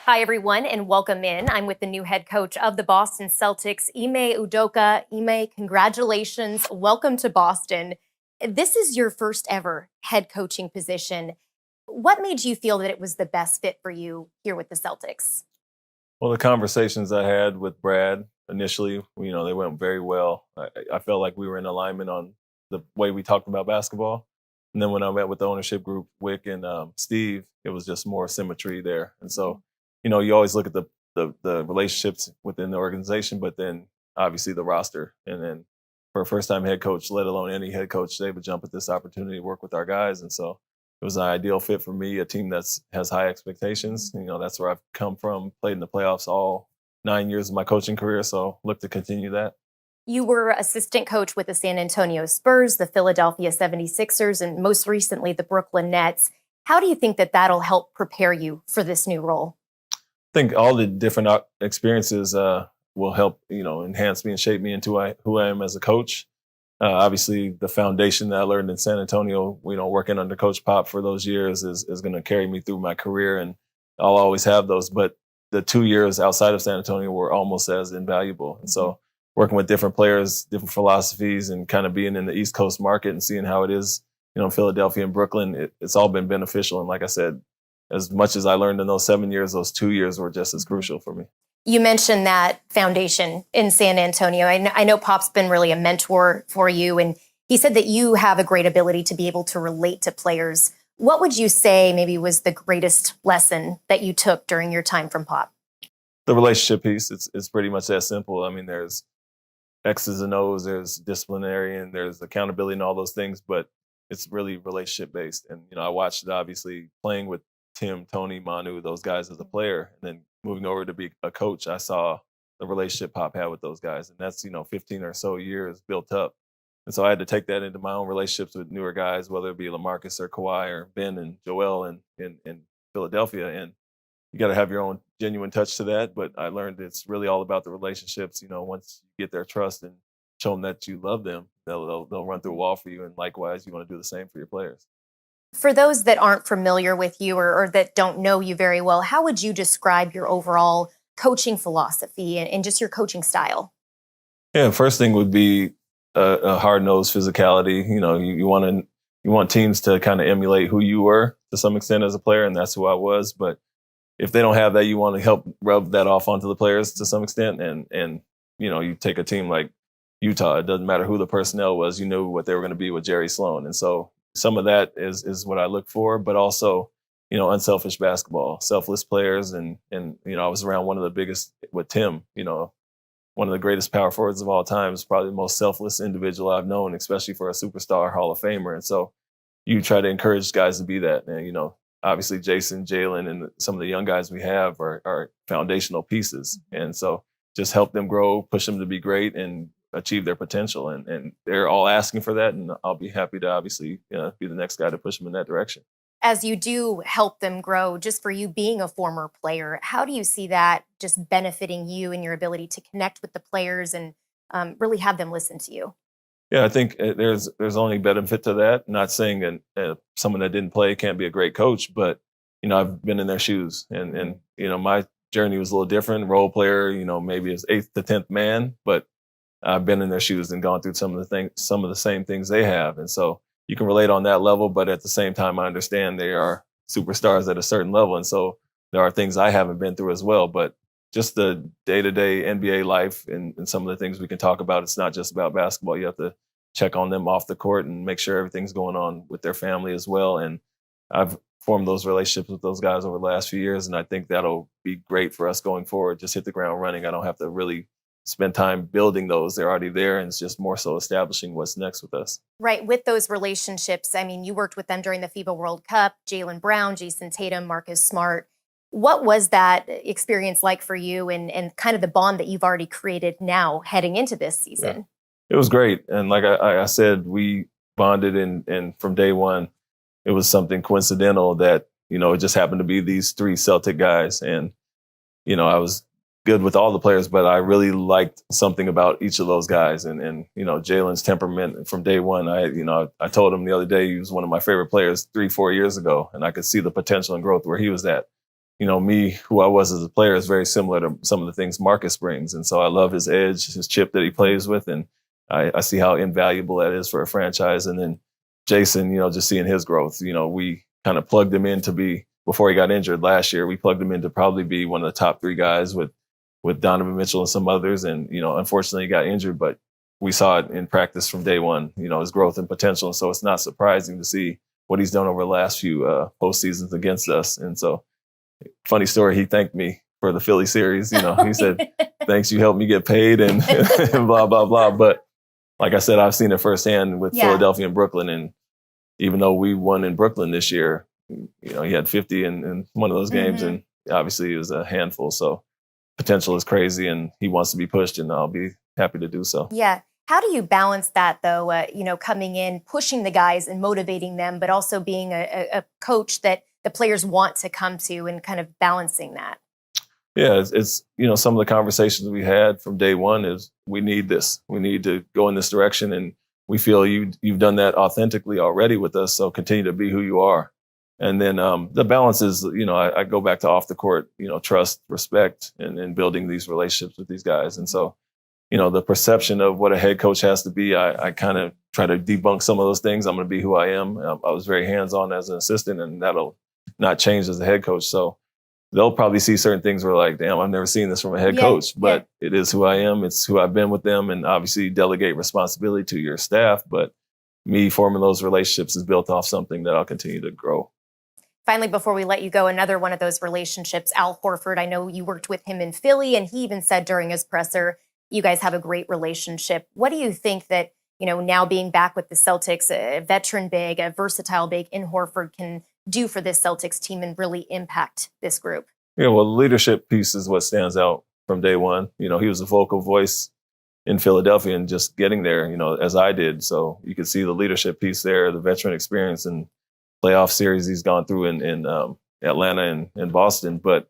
Hi, everyone, and welcome in. I'm with the new head coach of the Boston Celtics, Ime Udoka. Ime, congratulations. Welcome to Boston. This is your first ever head coaching position. What made you feel that it was the best fit for you here with the Celtics? Well, the conversations I had with Brad initially, they went very well. I felt like we were in alignment on the way we talked about basketball. And then when I met with the ownership group, Wick and Steve, it was just more symmetry there. And so, you always look at the relationships within the organization, but then obviously the roster. And then for a first time head coach, let alone any head coach, they would jump at this opportunity to work with our guys. And so it was an ideal fit for me, a team that's has high expectations. That's where I've come from, played in the playoffs all 9 years of my coaching career. So look to continue that. You were assistant coach with the San Antonio Spurs, the Philadelphia 76ers, and most recently the Brooklyn Nets. How do you think that that'll help prepare you for this new role? I think all the different experiences will help, enhance me and shape me into who I am as a coach. Obviously, the foundation that I learned in San Antonio, working under Coach Pop for those years is going to carry me through my career, and I'll always have those. But the 2 years outside of San Antonio were almost as invaluable. And so working with different players, different philosophies, and kind of being in the East Coast market and seeing how it is, Philadelphia and Brooklyn, it's all been beneficial. And like I said, as much as I learned in those 7 years, those 2 years were just as crucial for me. You mentioned that foundation in San Antonio. I know Pop's been really a mentor for you, and he said that you have a great ability to be able to relate to players. What would you say maybe was the greatest lesson that you took during your time from Pop? The relationship piece, it's pretty much that simple. I mean, there's X's and O's, there's disciplinary, and there's accountability and all those things, but it's really relationship based. And, I watched it obviously playing with Tim, Tony, Manu, those guys as a player, and then moving over to be a coach, I saw the relationship Pop had with those guys. And that's, 15 or so years built up. And so I had to take that into my own relationships with newer guys, whether it be LaMarcus or Kawhi or Ben and Joel in Philadelphia. And you got to have your own genuine touch to that. But I learned it's really all about the relationships. Once you get their trust and show them that you love them, they'll run through a wall for you. And likewise, you want to do the same for your players. For those that aren't familiar with you or that don't know you very well, how would you describe your overall coaching philosophy and just your coaching style? Yeah, first thing would be a hard-nosed physicality. You want teams to kind of emulate who you were to some extent as a player, and that's who I was. But if they don't have that, you want to help rub that off onto the players to some extent. And you take a team like Utah, it doesn't matter who the personnel was, you knew what they were going to be with Jerry Sloan. And so some of that is what I look for, but also, unselfish basketball, selfless players. And I was around one of the biggest with Tim, one of the greatest power forwards of all time, is probably the most selfless individual I've known, especially for a superstar Hall of Famer. And so you try to encourage guys to be that. And, obviously Jason, Jalen, and some of the young guys we have are foundational pieces. And so just help them grow, push them to be great and achieve their potential. And they're all asking for that. And I'll be happy to obviously be the next guy to push them in that direction. As you do help them grow, just for you being a former player, how do you see that just benefiting you and your ability to connect with the players and really have them listen to you? Yeah, I think there's only benefit to that. Not saying that someone that didn't play can't be a great coach, but I've been in their shoes, and my journey was a little different. Role player, maybe as 8th to 10th man, but I've been in their shoes and gone through some of the same things they have, and so you can relate on that level. But at the same time, I understand they are superstars at a certain level, and so there are things I haven't been through as well. But just the day-to-day NBA life and some of the things we can talk about, it's not just about basketball. You have to check on them off the court and make sure everything's going on with their family as well. And I've formed those relationships with those guys over the last few years, and I think that'll be great for us going forward. Just hit the ground running. I don't have to really spend time building those. They're already there, and it's just more so establishing what's next with us. Right. With those relationships, I mean, you worked with them during the FIBA World Cup, Jaylen Brown, Jason Tatum, Marcus Smart. What was that experience like for you and kind of the bond that you've already created now heading into this season? Yeah. It was great. And like I said, we bonded and from day one, it was something coincidental that, it just happened to be these 3 Celtic guys. And, I was good with all the players, but I really liked something about each of those guys. And Jalen's temperament from day one. I told him the other day he was one of my favorite players 3-4 years ago, and I could see the potential and growth where he was at. me, who I was as a player, is very similar to some of the things Marcus brings. And so I love his edge, his chip that he plays with. And I see how invaluable that is for a franchise. And then Jason, just seeing his growth, we kind of plugged him in to be, before he got injured last year, we plugged him in to probably be one of the top 3 guys with Donovan Mitchell and some others. And, unfortunately he got injured, but we saw it in practice from day one, his growth and potential. And so it's not surprising to see what he's done over the last few postseasons against us. And so, funny story, he thanked me for the Philly series. He said, thanks, you helped me get paid and, and blah, blah, blah. But like I said, I've seen it firsthand with Philadelphia and Brooklyn. And even though we won in Brooklyn this year, he had 50 in one of those games. And obviously it was a handful. So potential is crazy and he wants to be pushed, and I'll be happy to do so. Yeah. How do you balance that, though, coming in, pushing the guys and motivating them, but also being a coach that the players want to come to, and kind of balancing that? Yeah, it's some of the conversations we had from day one is we need this. We need to go in this direction, and we feel you've done that authentically already with us, so continue to be who you are. And then the balance is, I go back to off the court, trust, respect, and building these relationships with these guys. And so, the perception of what a head coach has to be, I kind of try to debunk some of those things. I'm going to be who I am. I was very hands-on as an assistant, and that'll not change as a head coach. So they'll probably see certain things where like, damn, I've never seen this from a head coach, but it is who I am. It's who I've been with them. And obviously delegate responsibility to your staff. But me forming those relationships is built off something that I'll continue to grow. Finally, before we let you go, another one of those relationships, Al Horford. I know you worked with him in Philly, and he even said during his presser, you guys have a great relationship. What do you think that, now being back with the Celtics, a veteran big, a versatile big in Horford can do for this Celtics team and really impact this group? Yeah, well, the leadership piece is what stands out from day one. He was a vocal voice in Philadelphia and just getting there, as I did. So you could see the leadership piece there, the veteran experience and playoff series he's gone through in Atlanta and Boston, but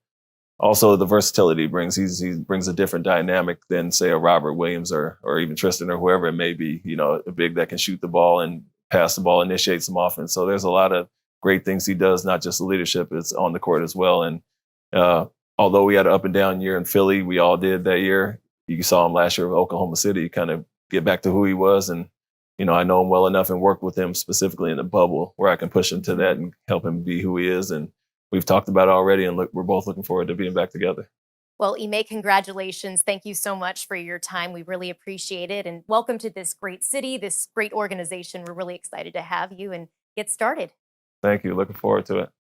also the versatility he brings. He brings a different dynamic than, say, a Robert Williams or even Tristan or whoever it may be, a big that can shoot the ball and pass the ball, initiate some offense. So there's a lot of great things he does, not just the leadership, it's on the court as well. And although we had an up and down year in Philly, we all did that year. You saw him last year with Oklahoma City kind of get back to who he was. And, I know him well enough and worked with him specifically in the bubble where I can push him to that and help him be who he is. And we've talked about it already, and we're both looking forward to being back together. Well, Ime, congratulations. Thank you so much for your time. We really appreciate it. And welcome to this great city, this great organization. We're really excited to have you and get started. Thank you. Looking forward to it.